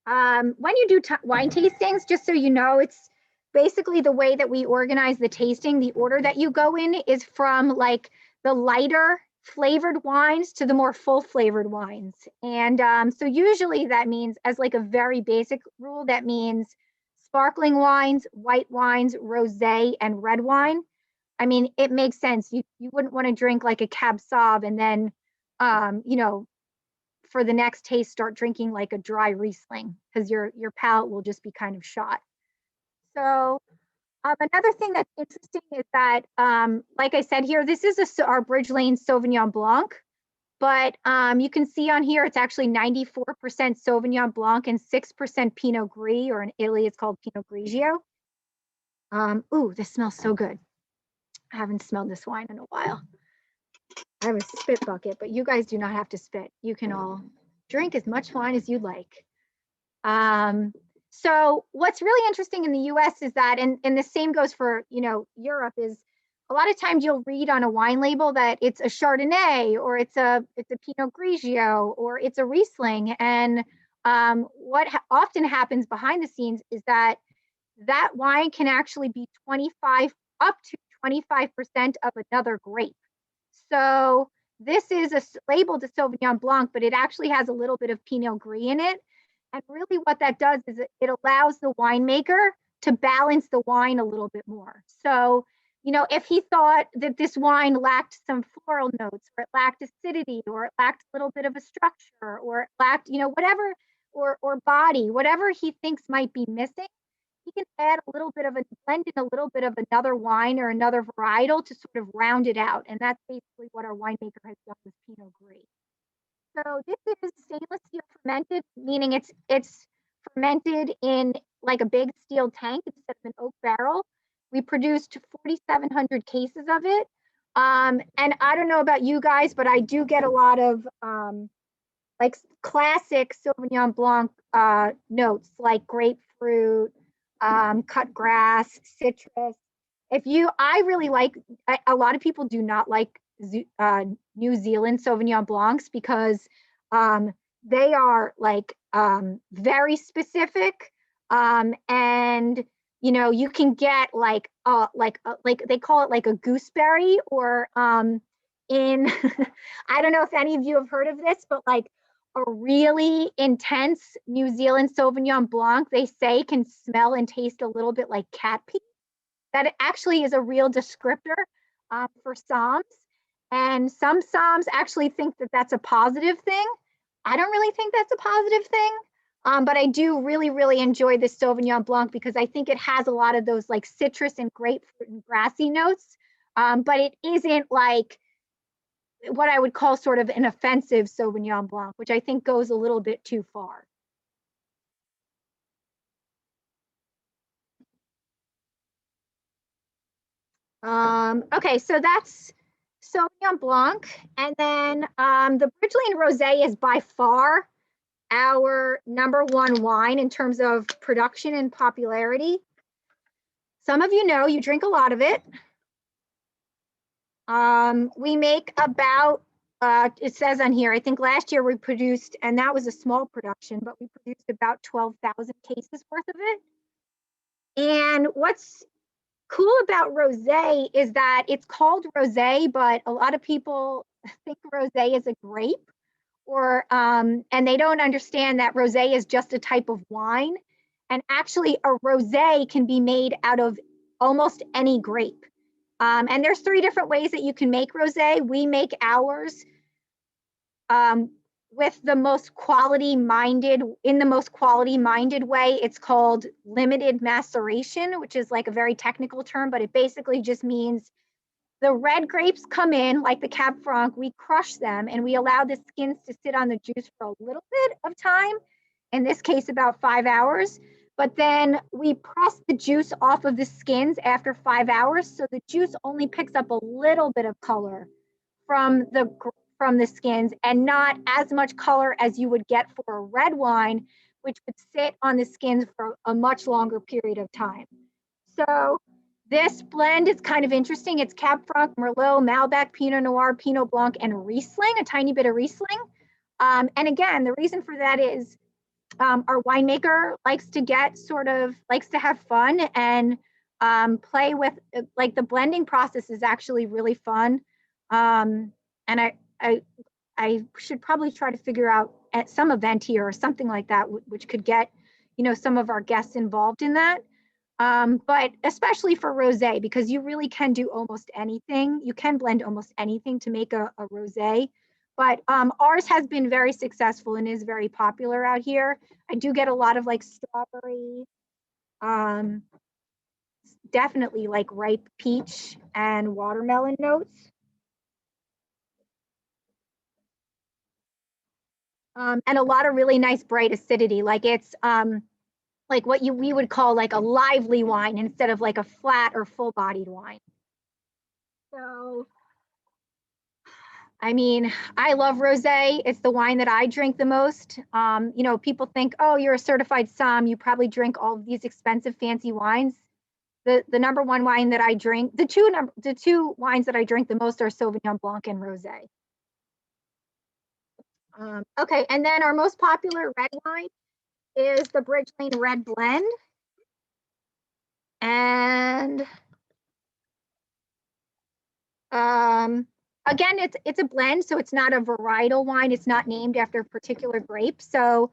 S2: when you do wine tastings, just so you know, it's basically the way that we organize the tasting. The order that you go in is from like the lighter flavored wines to the more full flavored wines. And so usually that means, as like a very basic rule, that means sparkling wines, white wines, rosé, and red wine. I mean, it makes sense. You wouldn't want to drink like a Cab Sauv and then, you know, for the next taste start drinking like a dry Riesling, because your palate will just be kind of shot. So another thing that's interesting is that, like I said here, this is our Bridge Lane Sauvignon Blanc, but you can see on here it's actually 94% Sauvignon Blanc and 6% Pinot Gris, or in Italy it's called Pinot Grigio. Ooh, this smells so good. I haven't smelled this wine in a while. I have a spit bucket, but you guys do not have to spit. You can all drink as much wine as you'd like. So what's really interesting in the US is that, and the same goes for, you know, Europe, is a lot of times you'll read on a wine label that it's a Chardonnay, or it's a Pinot Grigio, or it's a Riesling. And what often happens behind the scenes is that wine can actually be up to 25% of another grape. So this is labeled a Sauvignon Blanc, but it actually has a little bit of Pinot Gris in it. And really what that does is it allows the winemaker to balance the wine a little bit more. So, you know, if he thought that this wine lacked some floral notes, or it lacked acidity, or it lacked a little bit of a structure, or it lacked, you know, whatever, or body, whatever he thinks might be missing, he can add a little bit of blend in a little bit of another wine or another varietal to sort of round it out. And that's basically what our winemaker has done with Pinot Gris. So this is stainless steel fermented, meaning it's fermented in like a big steel tank instead of an oak barrel. We produced 4,700 cases of it. And I don't know about you guys, but I do get a lot of like classic Sauvignon Blanc notes, like grapefruit, cut grass, citrus. I really like, a lot of people do not like New Zealand Sauvignon Blancs because they are like very specific, and you know, you can get like they call it like a gooseberry, or in I don't know if any of you have heard of this, but like a really intense New Zealand Sauvignon Blanc, they say, can smell and taste a little bit like cat pee. That it actually is a real descriptor for somms. And some somms actually think that that's a positive thing. I don't really think that's a positive thing, but I do really, really enjoy this Sauvignon Blanc because I think it has a lot of those like citrus and grapefruit and grassy notes, but it isn't like what I would call sort of an offensive Sauvignon Blanc, which I think goes a little bit too far. Okay, so that's Sauvignon Blanc. And then the Bridge Lane Rosé is by far our #1 wine in terms of production and popularity. Some of you know, you drink a lot of it. We make about, it says on here, I think last year we produced, and that was a small production, but we produced about 12,000 cases worth of it. And what's cool about rosé is that it's called rosé, but a lot of people think rosé is a grape, or and they don't understand that rosé is just a type of wine. And actually a rosé can be made out of almost any grape. And there's 3 different ways that you can make rosé. We make ours with the most quality-minded way. It's called limited maceration, which is like a very technical term, but it basically just means the red grapes come in, like the Cab Franc, we crush them and we allow the skins to sit on the juice for a little bit of time, in this case about 5 hours. but then we press the juice off of the skins after 5 hours. So the juice only picks up a little bit of color from the skins and not as much color as you would get for a red wine, which would sit on the skins for a much longer period of time. So this blend is kind of interesting. It's Cab Franc, Merlot, Malbec, Pinot Noir, Pinot Blanc, and Riesling, a tiny bit of Riesling. And again, the reason for that is our winemaker likes to have fun and play with, like, the blending process is actually really fun. And I should probably try to figure out at some event here or something like that, which could get, some of our guests involved in that. But especially for rosé, because you really can do almost anything. You can blend almost anything to make a rosé. But ours has been very successful and is very popular out here. I do get a lot of like strawberry, definitely like ripe peach and watermelon notes. And a lot of really nice bright acidity. Like it's like what we would call like a lively wine instead of like a flat or full-bodied wine. So, I mean, I love rosé. It's the wine that I drink the most. People think, oh, you're a certified somm, you probably drink all of these expensive, fancy wines. The number one wine that I drink, the two wines that I drink the most are Sauvignon Blanc and rosé. Okay, and then our most popular red wine is the Bridge Lane Red Blend. And again, it's a blend, so it's not a varietal wine. It's not named after a particular grape. So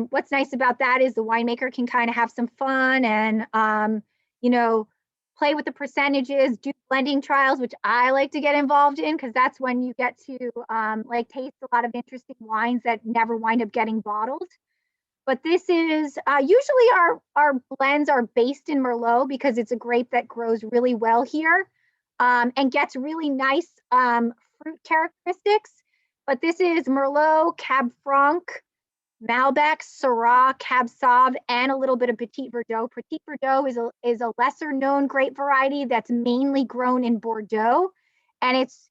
S2: what's nice about that is the winemaker can kind of have some fun and, play with the percentages, do blending trials, which I like to get involved in because that's when you get to taste a lot of interesting wines that never wind up getting bottled. But this is usually our blends are based in Merlot because it's a grape that grows really well here and gets really nice fruit characteristics. But this is Merlot, Cab Franc, Malbec, Syrah, Cab Sauv, and a little bit of Petit Verdot. Petit Verdot is a lesser known grape variety that's mainly grown in Bordeaux, and it's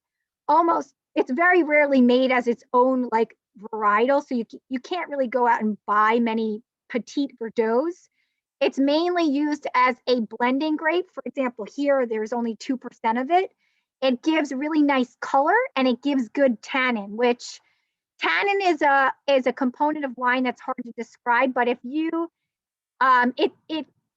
S2: very rarely made as its own like varietal. So you can't really go out and buy many Petit Verdots. It's mainly used as a blending grape. For example, here there's only 2% of it. It gives really nice color and it gives good tannin, which tannin is a component of wine that's hard to describe, but if you,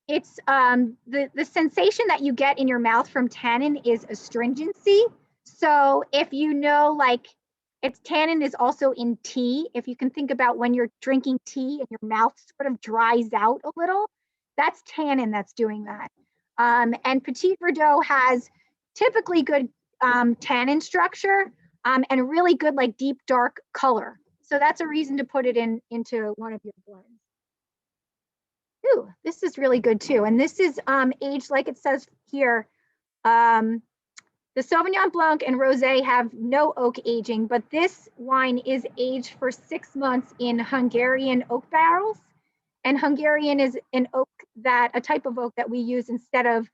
S2: it's the sensation that you get in your mouth from tannin is astringency. So if it's tannin is also in tea. If you can think about when you're drinking tea and your mouth sort of dries out a little, that's tannin that's doing that. And Petit Verdot has typically good tannin structure. And really good, like deep, dark color. So that's a reason to put it into one of your blends. Ooh, this is really good too. And this is aged, like it says here. The Sauvignon Blanc and Rosé have no oak aging, but this wine is aged for 6 months in Hungarian oak barrels. And Hungarian is a type of oak that we use instead of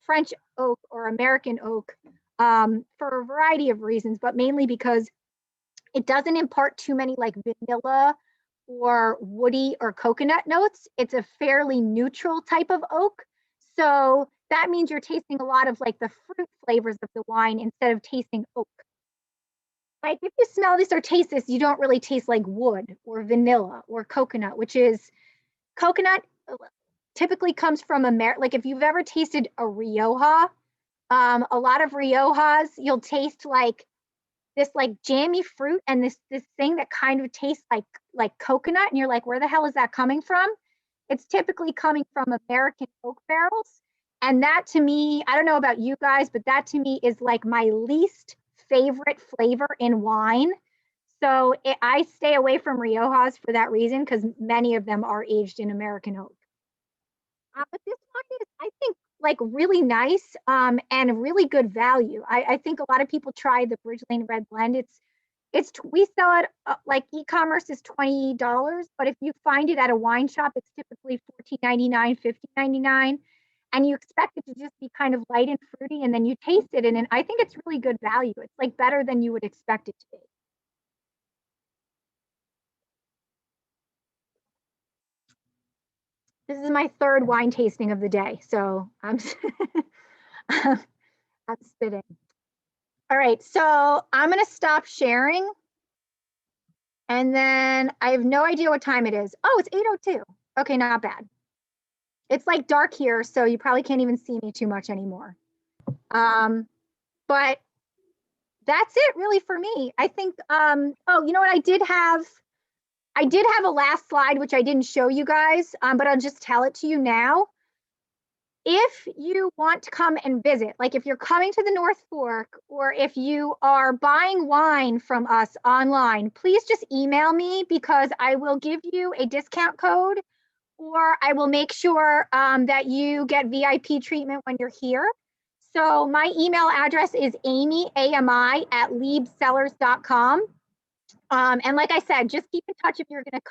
S2: French oak or American oak. For a variety of reasons, but mainly because it doesn't impart too many like vanilla or woody or coconut notes. It's a fairly neutral type of oak. So that means you're tasting a lot of like the fruit flavors of the wine instead of tasting oak. Like if you smell this or taste this, you don't really taste like wood or vanilla or coconut, which is coconut typically comes from America. Like if you've ever tasted a Rioja, a lot of Riojas, you'll taste like this like jammy fruit and this thing that kind of tastes like coconut, and you're like, where the hell is that coming from? It's typically coming from American oak barrels. And that to me, I don't know about you guys, but that to me is like my least favorite flavor in wine. So I stay away from Riojas for that reason, because many of them are aged in American oak. But this one is, I think, like really nice and really good value. I think a lot of people try the Bridge Lane Red Blend. we sell it like e-commerce is $20, but if you find it at a wine shop, it's typically $14.99, $15.99, and you expect it to just be kind of light and fruity, and then you taste it, and I think it's really good value. It's like better than you would expect it to be. This is my third wine tasting of the day, so I'm I'm spitting. All right, so I'm gonna stop sharing, and then I have no idea what time it is. Oh, it's 8:02. Okay, not bad. It's like dark here, so you probably can't even see me too much anymore. But that's it really for me. I think, oh, you know what? I did have a last slide, which I didn't show you guys, but I'll just tell it to you now. If you want to come and visit, like if you're coming to the North Fork, or if you are buying wine from us online, please just email me, because I will give you a discount code, or I will make sure that you get VIP treatment when you're here. So my email address is Amy, AMI, at liebcellars.com. And like I said, just keep in touch if you're going to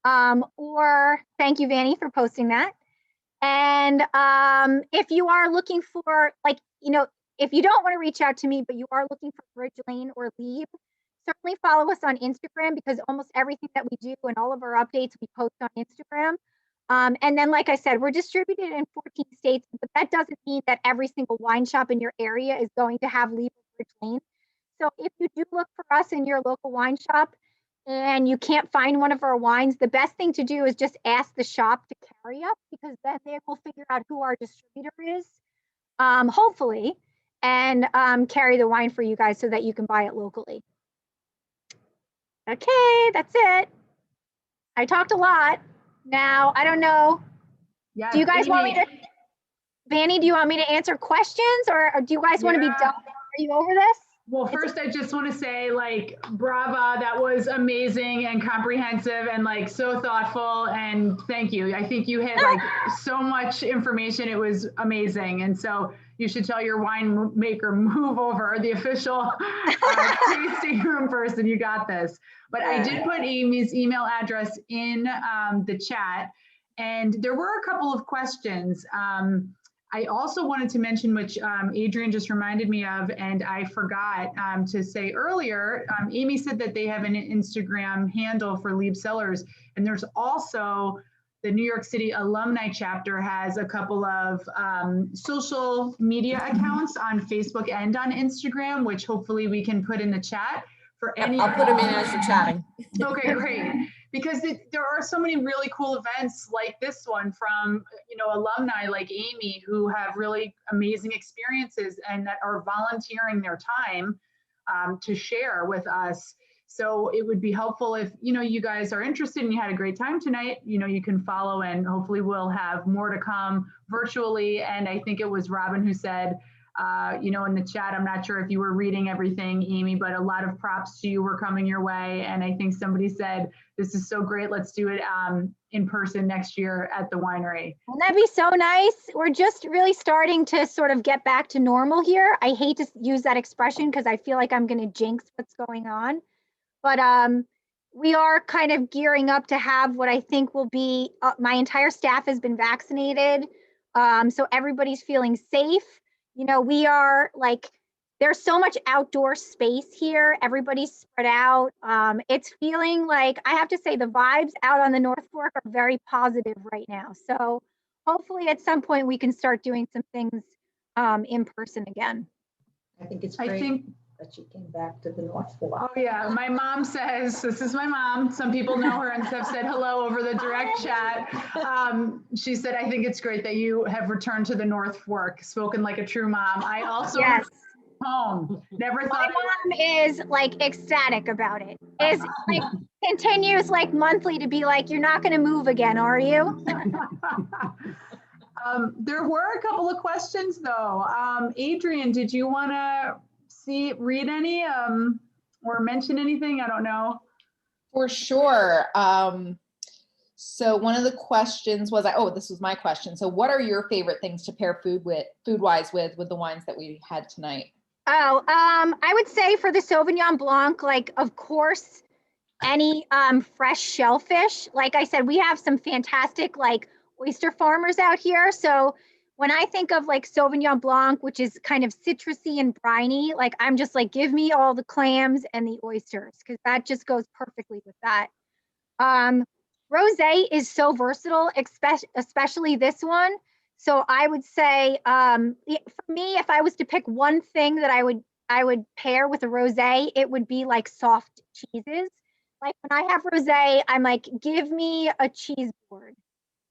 S2: come. Or thank you, Vanny, for posting that. And if you are looking for, like, you know, if you don't want to reach out to me, but you are looking for Bridge Lane or Lieb, certainly follow us on Instagram, because almost everything that we do and all of our updates we post on Instagram. And then, like I said, we're distributed in 14 states, but that doesn't mean that every single wine shop in your area is going to have Lieb or Bridge Lane. So if you do look for us in your local wine shop and you can't find one of our wines, the best thing to do is just ask the shop to carry up, because then they will figure out who our distributor is, hopefully, and carry the wine for you guys so that you can buy it locally. Okay, that's it. I talked a lot. Now, I don't know.
S1: Yes,
S2: Do you guys want me to, Vanny, do you want me to answer questions, or do you guys want to be done? Are you over this?
S1: Well, first, I just want to say, like, brava, that was amazing and comprehensive and like so thoughtful, and thank you. I think you hit like so much information. It was amazing. And so you should tell your winemaker, move over, the official tasting room person. You got this. But I did put Amy's email address in the chat, and there were a couple of questions. I also wanted to mention, which Adrian just reminded me of, and I forgot to say earlier, Amy said that they have an Instagram handle for Lieb Cellars, and there's also the New York City Alumni Chapter has a couple of social media accounts on Facebook and on Instagram, which hopefully we can put in the chat for any.
S4: I'll put them in as you're chatting.
S1: Okay, great. Because there are so many really cool events like this one from, you know, alumni like Amy, who have really amazing experiences and that are volunteering their time to share with us. So it would be helpful if, you know, you guys are interested and you had a great time tonight, you know, you can follow, and hopefully we'll have more to come virtually. And I think it was Robin who said, you know, in the chat, I'm not sure if you were reading everything, Amy, but a lot of props to you were coming your way. And I think somebody said, this is so great. Let's do it in person next year at the winery.
S2: Wouldn't that be so nice? We're just really starting to sort of get back to normal here. I hate to use that expression because I feel like I'm going to jinx what's going on. But we are kind of gearing up to have what I think will be, my entire staff has been vaccinated. So everybody's feeling safe. You know, we are like, there's so much outdoor space here. Everybody's spread out. It's feeling like, I have to say, the vibes out on the North Fork are very positive right now. So hopefully at some point we can start doing some things in person again.
S5: I think it's great that she came back to the North Fork.
S1: Oh yeah, my mom says, this is my mom. Some people know her and have said hello over the direct chat. She said, I think it's great that you have returned to the North Fork, spoken like a true mom. I also home. Never thought.
S2: My mom is like ecstatic about it. Is like continues like monthly to be like, you're not going to move again, are you?
S1: There were a couple of questions though. Adrian, did you want to read any or mention anything? I don't know.
S3: For sure. So one of the questions was, this was my question. So what are your favorite things to pair food-wise with the wines that we had tonight?
S2: Oh, I would say for the Sauvignon Blanc, like, of course, any fresh shellfish. Like I said, we have some fantastic like oyster farmers out here. So when I think of like Sauvignon Blanc, which is kind of citrusy and briny, like I'm just like, give me all the clams and the oysters, because that just goes perfectly with that. Rosé is so versatile, especially this one. So I would say, for me, if I was to pick one thing that I would pair with a rosé, it would be like soft cheeses. Like when I have rosé, I'm like, give me a cheese board.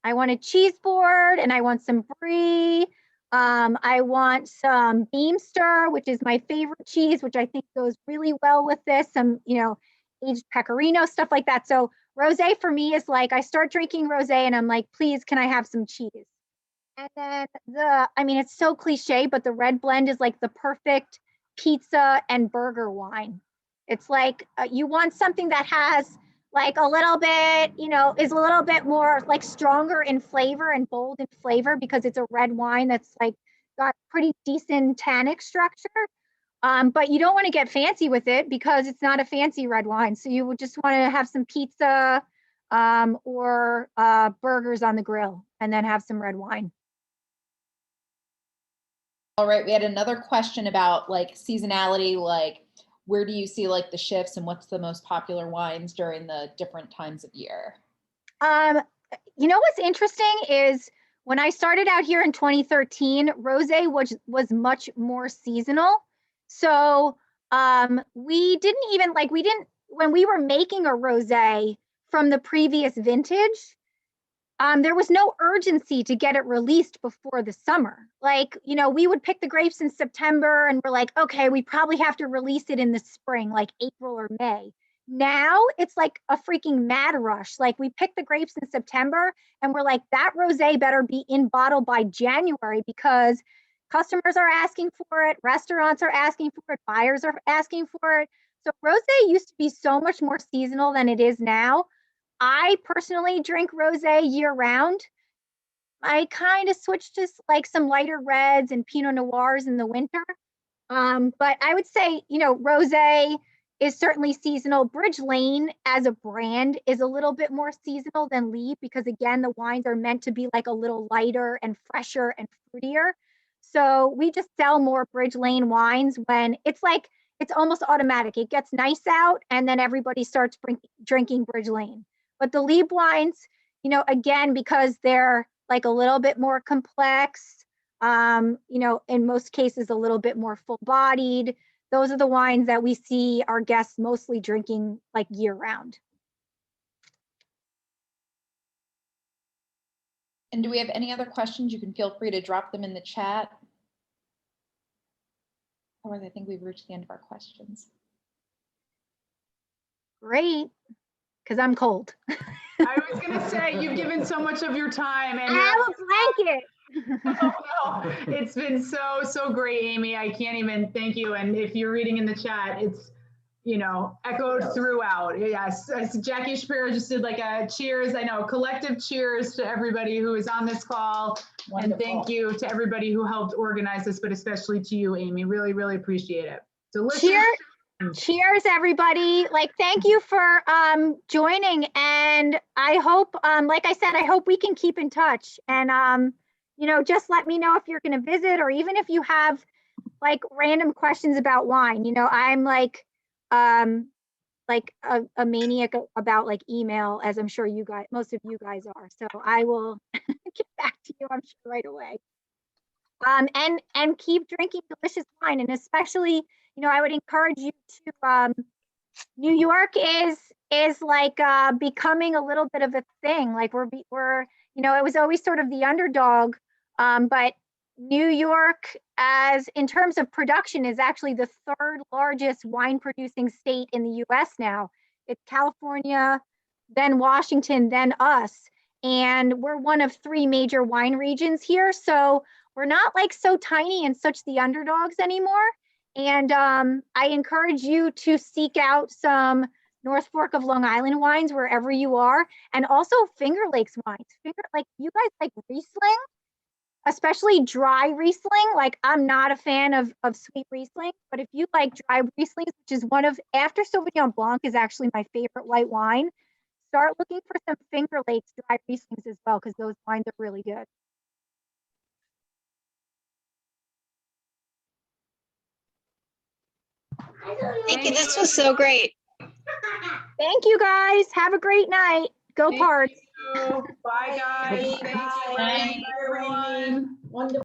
S2: I want a cheese board, and I want some brie. I want some Beamster, which is my favorite cheese, which I think goes really well with this. Some, aged pecorino, stuff like that. So rosé for me is like, I start drinking rosé and I'm like, please, can I have some cheese? And then it's so cliche, but the red blend is like the perfect pizza and burger wine. It's like you want something that has like a little bit, is a little bit more like stronger in flavor and bold in flavor, because it's a red wine that's like got pretty decent tannic structure. But you don't want to get fancy with it because it's not a fancy red wine. So you would just want to have some pizza or burgers on the grill, and then have some red wine.
S3: All right, we had another question about like seasonality, like where do you see like the shifts and what's the most popular wines during the different times of year?
S2: What's interesting is when I started out here in 2013, rosé was much more seasonal. So when we were making a rosé from the previous vintage, there was no urgency to get it released before the summer. Like, we would pick the grapes in September and we're like, okay, we probably have to release it in the spring, like April or May. Now it's like a freaking mad rush. Like we pick the grapes in September and we're like, that rosé better be in bottle by January, because customers are asking for it, restaurants are asking for it, buyers are asking for it. So rosé used to be so much more seasonal than it is now. I personally drink rosé year round. I kind of switched to like some lighter reds and Pinot Noirs in the winter. But I would say, rosé is certainly seasonal. Bridge Lane as a brand is a little bit more seasonal than Lieb, because again, the wines are meant to be like a little lighter and fresher and fruitier. So we just sell more Bridge Lane wines when it's like, it's almost automatic. It gets nice out and then everybody starts drinking Bridge Lane. But the Lieb wines, again, because they're like a little bit more complex, in most cases, a little bit more full bodied. Those are the wines that we see our guests mostly drinking like year round.
S3: And do we have any other questions? You can feel free to drop them in the chat. Otherwise, I think we've reached the end of our questions.
S2: Great, because I'm cold.
S1: I was going to say, you've given so much of your time. And
S2: I have a blanket.
S1: Oh, no. It's been so great, Amy. I can't even thank you. And if you're reading in the chat, it's, echoed throughout. Yes. Jackie Shapiro just did like a cheers. I know, collective cheers to everybody who is on this call. Wonderful. And thank you to everybody who helped organize this, but especially to you, Amy. Really, really appreciate it.
S2: Cheers, everybody. Like, thank you for joining. And I hope, like I said, I hope we can keep in touch. And, just let me know if you're going to visit, or even if you have like random questions about wine. I'm like a maniac about like email, as I'm sure most of you guys are. So I will get back to you, I'm sure, right away. And keep drinking delicious wine. And especially, I would encourage you to, New York is like becoming a little bit of a thing. Like we're it was always sort of the underdog, but New York, as in terms of production, is actually the third largest wine producing state in the US now. It's California, then Washington, then us. And we're one of 3 major wine regions here. So we're not like so tiny and such the underdogs anymore. And I encourage you to seek out some North Fork of Long Island wines wherever you are, and also Finger Lakes wines. You guys like Riesling? especially dry Riesling. Like I'm not a fan of sweet Riesling, but if you like dry Riesling, which is after Sauvignon Blanc is actually my favorite white wine, start looking for some Finger Lakes dry Rieslings as well, because those wines are really good.
S6: Thank you. This was so great.
S2: Thank you guys. Have a great night. Go
S1: Thank
S2: Parts.
S1: you. Bye, guys.
S5: Bye.
S1: Thanks,
S5: Bye.
S1: everyone.
S5: Wonderful.